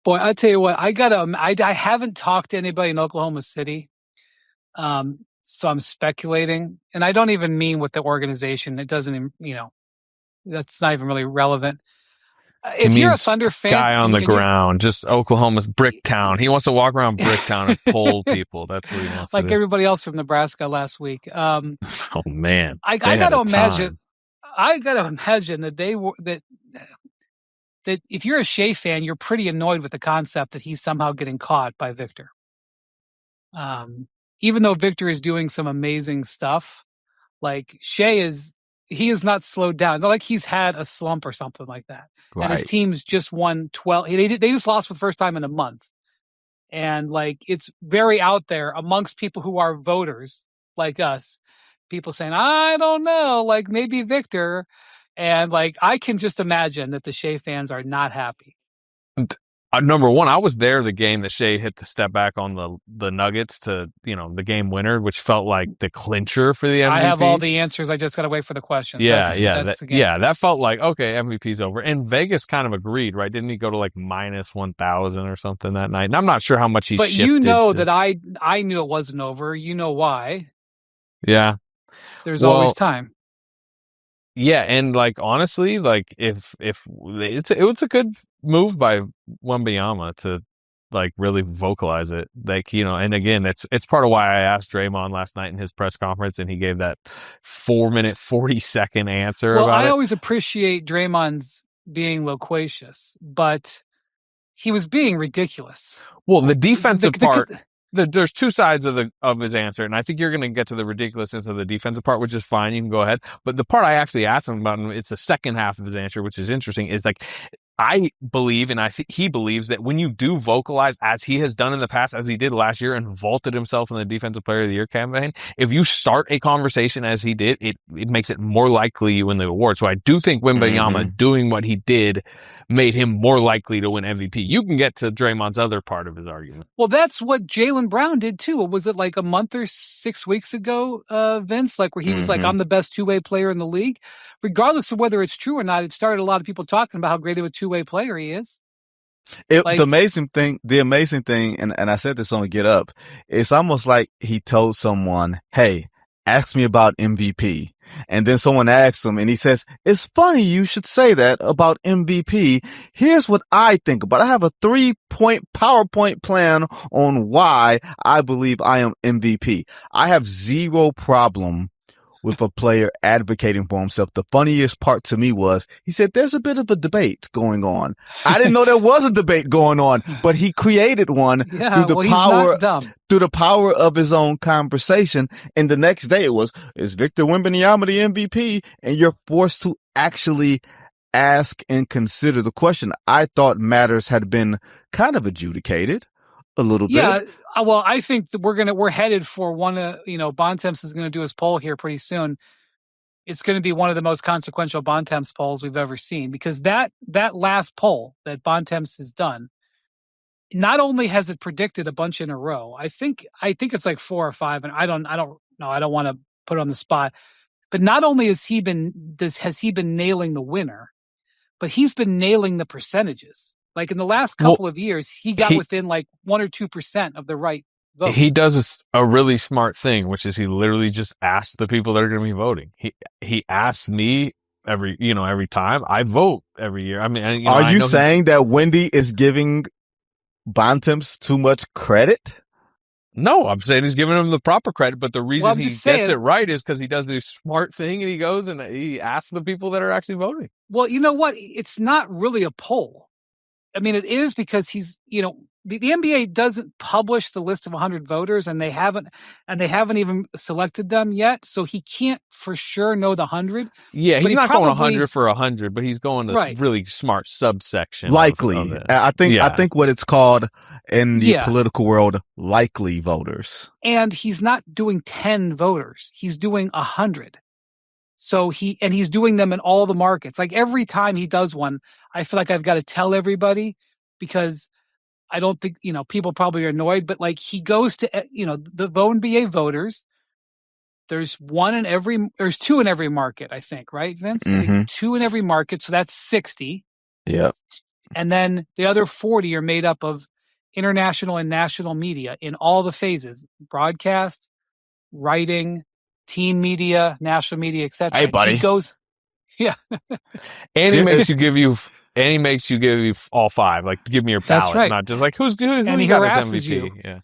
Boy, I tell you what, I haven't talked to anybody in Oklahoma City. So I'm speculating, and I don't even mean with the organization. It doesn't even, that's not even really relevant. He If you're a means Thunder fan guy on and, the and you're ground, just Oklahoma's Bricktown. He wants to walk around Bricktown and pull people. That's what he wants to like do. everybody else from Nebraska last week, Oh man, I they got had to a imagine. time. I got to imagine that that if you're a Shai fan, you're pretty annoyed with the concept that he's somehow getting caught by Victor. Even though Victor is doing some amazing stuff, like he is not slowed down. Not like he's had a slump or something like that. And his Right. team's just won 12. They just lost for the first time in a month. And like, it's very out there amongst people who are voters like us, people saying, I don't know, like maybe Victor. And like, I can just imagine that the Shai fans are not happy. Number one, I was there the game that Shai hit the step back on the Nuggets to, the game winner, which felt like the clincher for the MVP. I have all the answers. I just got to wait for the questions. That's the game. That felt like, okay, MVP's over. And Vegas kind of agreed, right? Didn't he go to like minus 1,000 or something that night? And I'm not sure how much he but shifted. That I knew it wasn't over. You know why? Yeah. There's always time. Yeah, and like honestly, like if it was a good move by Wembyama to like really vocalize it, like and again, it's part of why I asked Draymond last night in his press conference, and he gave that 4-minute 40-second answer. Well, about I it. always appreciate Draymond's being loquacious, but he was being ridiculous. Well, the defensive part. There's two sides of his answer, and I think you're going to get to the ridiculousness of the defensive part, which is fine. You can go ahead. But the part I actually asked him about, and it's the second half of his answer, which is interesting, is like, I believe, and I think he believes that when you do vocalize, as he has done in the past, as he did last year, and vaulted himself in the Defensive Player of the Year campaign, if you start a conversation as he did, it makes it more likely you win the award. So I do think Wembanyama doing what he did made him more likely to win MVP. You can get to Draymond's other part of his argument. Well, that's what Jaylen Brown did too. Was it like a month or 6 weeks ago, Vince? Like where he was like, I'm the best two-way player in the league. Regardless of whether it's true or not, it started a lot of people talking about how great of a two-way player he is. The amazing thing, and I said this on Get Up, it's almost like he told someone, hey, ask me about MVP. And then someone asks him and he says, it's funny you should say that about MVP. Here's what I think about it. I have a 3-point PowerPoint plan on why I believe I am MVP. I have zero problem with a player advocating for himself. The funniest part to me was he said there's a bit of a debate going on. I didn't know there was a debate going on, but he created one through the power of his own conversation. And the next day it was, is Victor Wembanyama the MVP? And you're forced to actually ask and consider the question. I thought matters had been kind of adjudicated a little bit. Yeah, well, I think that we're headed for one. Bontemps is going to do his poll here pretty soon. It's going to be one of the most consequential Bontemps polls we've ever seen, because that last poll that Bontemps has done, not only has it predicted a bunch in a row. I think it's like 4 or 5, and I don't know. I don't want to put it on the spot, but not only has he been nailing the winner, but he's been nailing the percentages. Like in the last couple of years, he got within like 1 or 2% of the right votes. He does a really smart thing, which is he literally just asks the people that are going to be voting. He asks me every time. I vote every year. I mean, are you saying that Wendy is giving Bontemps too much credit? No, I'm saying he's giving him the proper credit, but the reason he gets it right is because he does this smart thing and he goes and he asks the people that are actually voting. Well, you know what? It's not really a poll. I mean, it is because he's, the NBA doesn't publish the list of 100 voters, and they haven't even selected them yet. So he can't for sure know the 100. Yeah, he's not going 100 for 100, but he's going to really smart subsection. Likely. Of it. I think what it's called in the political world, likely voters. And he's not doing 10 voters. He's doing 100. So he's doing them in all the markets. Like every time he does one, I feel like I've got to tell everybody, because I don't think, people probably are annoyed, but like he goes to, the NBA voters. There's 2 in every market, I think, right, Vince? Mm-hmm. 2 in every market. So that's 60. Yep. And then the other 40 are made up of international and national media in all the phases: broadcast, writing, team media, national media, etc. Hey, buddy. He goes, yeah. And he makes you give you all 5. Like, give me your ballot, right. not just like who and he got harasses his MVP. you. Yeah.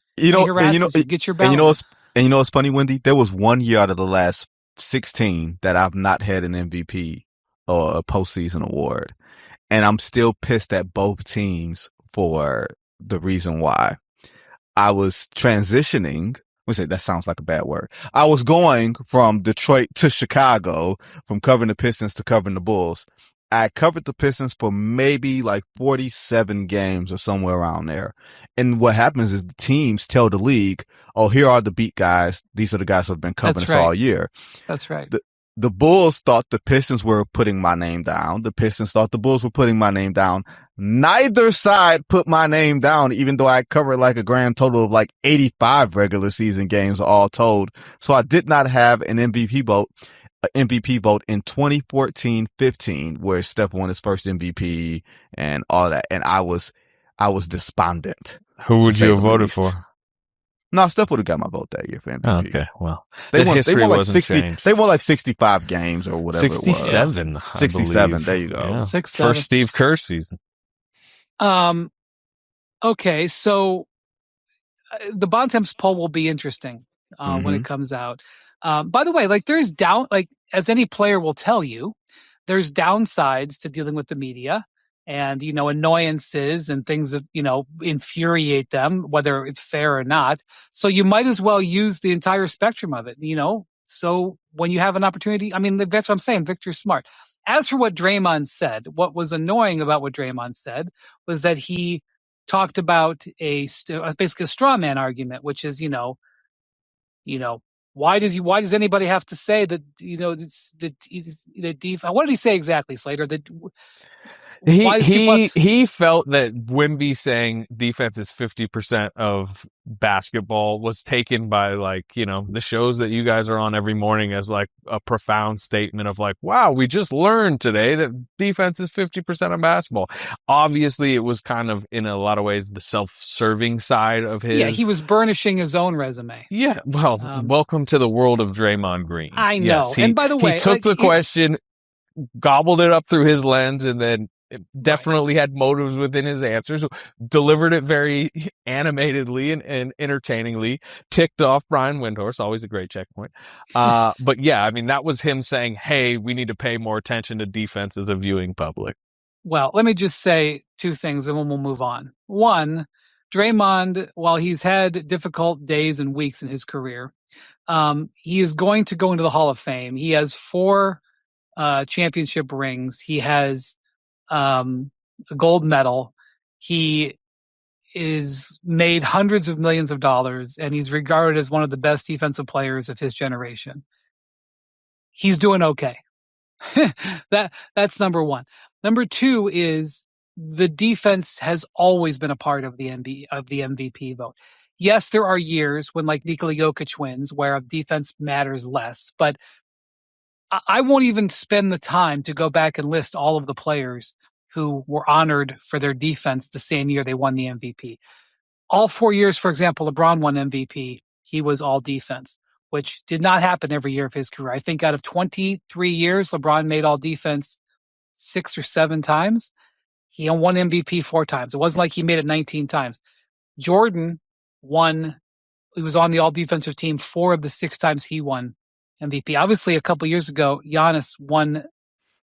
Get your ballot. And you know what's funny, Wendy? There was 1 year out of the last 16 that I've not had an MVP or a postseason award. And I'm still pissed at both teams for the reason why. I was transitioning. That sounds like a bad word. I was going from Detroit to Chicago, from covering the Pistons to covering the Bulls. I covered the Pistons for maybe like 47 games or somewhere around there. And what happens is the teams tell the league, oh, here are the beat guys. These are the guys who have been covering us all year. That's right. The Bulls thought the Pistons were putting my name down. The Pistons thought the Bulls were putting my name down. Neither side put my name down, even though I covered like a grand total of like 85 regular season games all told. So I did not have an MVP vote in 2014-15, where Steph won his first MVP and all that. And I was despondent. Who would you have voted for? No, Steph would have got my vote that year for MVP. Oh, okay, well, they won like 60. Changed. They won like 65 games or whatever. 67. It was. 67. There you go. Yeah. 6-7. First Steve Kerr season. Okay, so the Bontemps poll will be interesting when it comes out. By the way, like there's as any player will tell you, there's downsides to dealing with the media. And, annoyances and things that, infuriate them, whether it's fair or not. So you might as well use the entire spectrum of it, So when you have an opportunity, I mean, that's what I'm saying. Victor's smart. As for what Draymond said, what was annoying about what Draymond said was that he talked about basically a straw man argument, which is, why does anybody have to say that, the defense? What did he say exactly, Slater? That he felt that Wemby saying defense is 50% of basketball was taken by the shows that you guys are on every morning as like a profound statement of like, wow, we just learned today that defense is 50% of basketball. Obviously, it was kind of in a lot of ways the self-serving side of his. Yeah, he was burnishing his own resume. Yeah, well, welcome to the world of Draymond Green. I know. Yes, and by the way, he took the question, gobbled it up through his lens, and then definitely had motives within his answers, delivered it very animatedly and entertainingly, ticked off Brian Windhorst, always a great checkpoint. But yeah, I mean, that was him saying, hey, we need to pay more attention to defense as a viewing public. Well, let me just say 2 things and then we'll move on. One, Draymond, while he's had difficult days and weeks in his career, he is going to go into the Hall of Fame. He has 4 championship rings. He has a gold medal. He is made hundreds of millions of dollars, and he's regarded as one of the best defensive players of his generation. He's doing okay. That's number 1. Number 2 is the defense has always been a part of the MVP vote. Yes, there are years when like Nikola Jokic wins where defense matters less, but I won't even spend the time to go back and list all of the players who were honored for their defense the same year they won the MVP. All 4 years, for example, LeBron won MVP. He was all defense, which did not happen every year of his career. I think out of 23 years, LeBron made all defense 6 or 7 times. He won MVP 4 times. It wasn't like he made it 19 times. Jordan won. He was on the all defensive team 4 of the 6 times he won MVP. Obviously, a couple years ago, Giannis won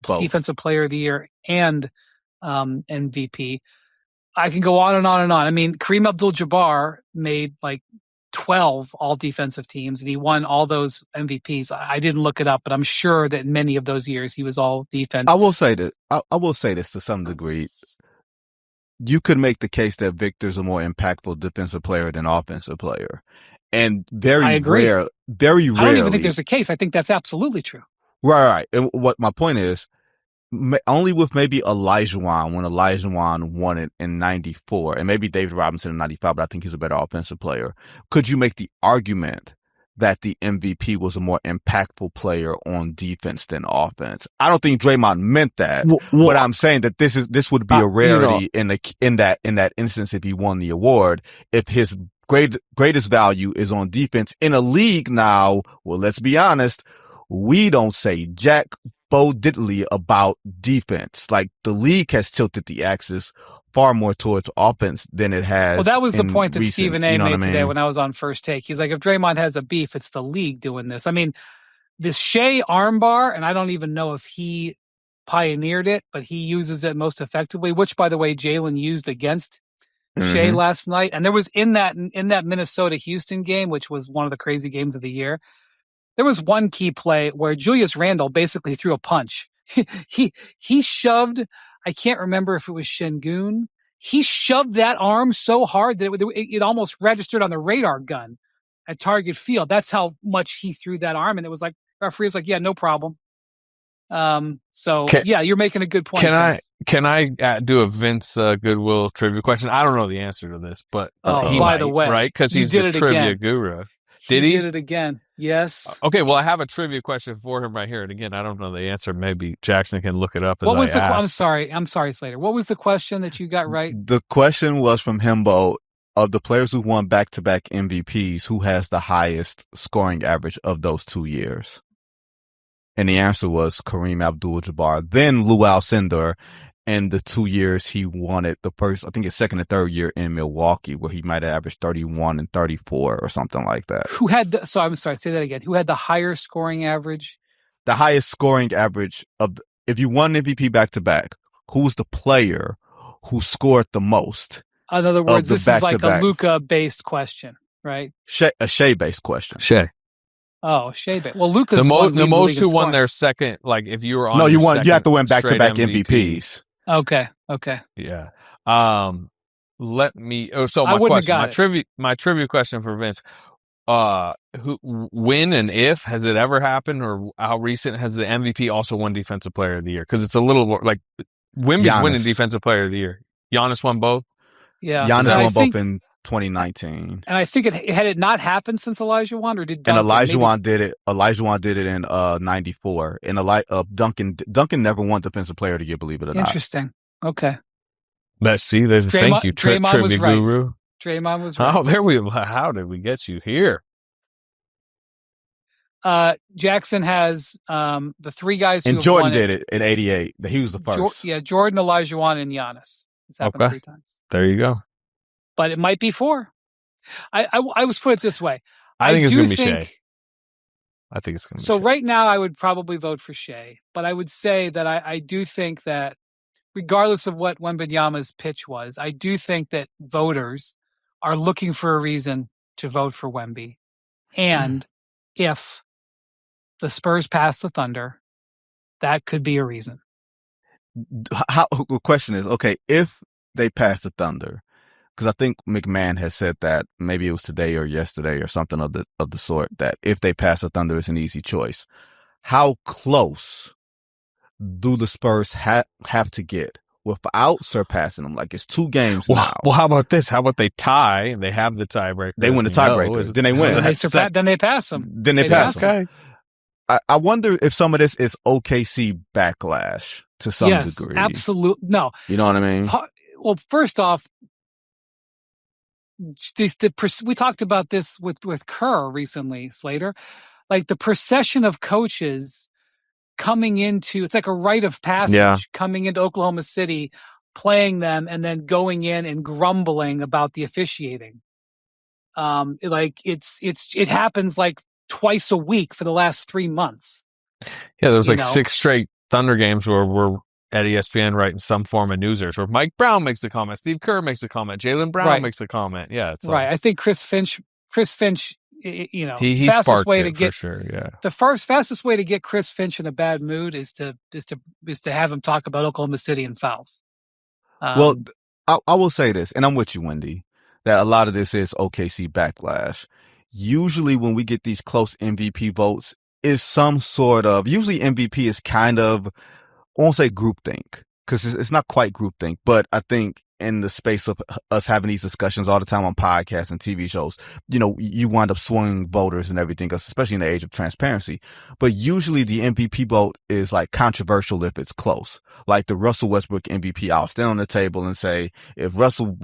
Defensive Player of the Year and MVP. I can go on and on and on. I mean, Kareem Abdul-Jabbar made like 12 all defensive teams and he won all those MVPs. I didn't look it up, but I'm sure that many of those years he was all defense. I will say this to some degree. You could make the case that Victor's a more impactful defensive player than offensive player. And very rarely. I don't even think there's a case. I think that's absolutely true. Right. And what my point is, only with maybe Olajuwon, when Olajuwon won it in 94, and maybe David Robinson in 95, but I think he's a better offensive player. Could you make the argument that the MVP was a more impactful player on defense than offense. I don't think Draymond meant that, but I'm saying that this would be a rarity in that instance if he won the award, if his greatest value is on defense in a league now. Well, let's be honest, we don't say jack Bo diddly about defense. Like, the league has tilted the axis far more towards offense than it has. Well, that was the point that recent, Stephen A made today when I was on First Take. He's like, if Draymond has a beef, it's the league doing this. I mean, this Shai armbar, and I don't even know if he pioneered it, but he uses it most effectively, which, by the way, Jalen used against Shai last night. And there was in that Minnesota-Houston game, which was one of the crazy games of the year, there was one key play where Julius Randle basically threw a punch. He shoved, I can't remember if it was Şengün. He shoved that arm so hard that it almost registered on the radar gun at Target Field. That's how much he threw that arm. And it was like, referee was like, yeah, no problem. Yeah, you're making a good point. Can I do a Vince Goodwill trivia question? I don't know the answer to this, but by the way, right? Because he's the trivia guru. Did he? Did it again. Yes. Okay, well, I have a trivia question for him right here. And again, I don't know the answer. Maybe Jackson can look it up as I'm sorry, Slater. What was the question that you got right? The question was from Himbo, of the players who won back-to-back MVPs, who has the highest scoring average of those 2 years? And the answer was Kareem Abdul-Jabbar, then Lou Alcindor, in the 2 years he won it, the first, I think his second and third year in Milwaukee, where he might have averaged 31 and 34 or something like that. I'm sorry, say that again. Who had the higher scoring average? The highest scoring average if you won MVP back-to-back, who's the player who scored the most? In other words, this is like a Luka-based question, right? A Shai-based question. Shai. Oh, Shai. Well, Luka's the most who won their second, like if you were on. No, you have to win back-to-back MVPs. Okay. Yeah. Let me. So my question, my trivia question for Vince. When and if has it ever happened, or how recent has the MVP also won Defensive Player of the Year? Because it's a little more like Wemby's winning Defensive Player of the Year. Giannis won both. Yeah, Giannis won both in 2019. And I think had it not happened since Elijah Wan, or did Duncan? And Elijah Wan did it. Elijah Wan did it in 94. And Duncan never won Defensive Player of the Year, believe it or not. Interesting. Okay. Thank you, Draymond was right. Guru. Draymond was right. Oh, there we. How did we get you here? Jackson has the three guys. And Jordan did it in '88. He was the first. Jordan, Elijah Wan, and Giannis. It's happened 3 times. There you go. But it might be 4. I was put it this way. I think it's going to be Shai. I think it's going to be so. Shai. Right now, I would probably vote for Shai, but I would say that I do think that, regardless of what Wembanyama's pitch was, I do think that voters are looking for a reason to vote for Wemby. And if the Spurs pass the Thunder, that could be a reason. The question is, okay, if they pass the Thunder, because I think McMahon has said that, maybe it was today or yesterday or something of the sort, that if they pass the Thunder, it's an easy choice. How close do the Spurs have to get without surpassing them? Like, it's 2 games now. Well, how about this? How about they tie? They have the tiebreaker. They win the tiebreaker. Then they win. Then they pass them. Then they pass them. I wonder if some of this is OKC backlash to some degree. Yes, absolutely. No. You know what I mean? Well, first off, we talked about this with Kerr recently, Slater. Like, the procession of coaches coming into, it's like a rite of passage, coming into Oklahoma City, playing them, and then going in and grumbling about the officiating. It happens like twice a week for the last 3 months. Yeah, there was 6 straight Thunder games where we're at ESPN writing some form of newsers where Mike Brown makes a comment, Steve Kerr makes a comment, Jaylen Brown makes a comment. Yeah, it's right. I think Chris Finch, he fastest way to get for sure. Yeah, the fastest way to get Chris Finch in a bad mood is to have him talk about Oklahoma City and fouls. Well, I will say this, and I'm with you, Wendy, that a lot of this is OKC backlash. Usually, when we get these close MVP votes, is some sort of, usually MVP is kind of, I won't say groupthink, because it's not quite groupthink, but I think in the space of us having these discussions all the time on podcasts and TV shows, you wind up swinging voters and everything else, especially in the age of transparency. But usually the MVP vote is like controversial if it's close. Like the Russell Westbrook MVP, I'll stand on the table and say, if Russell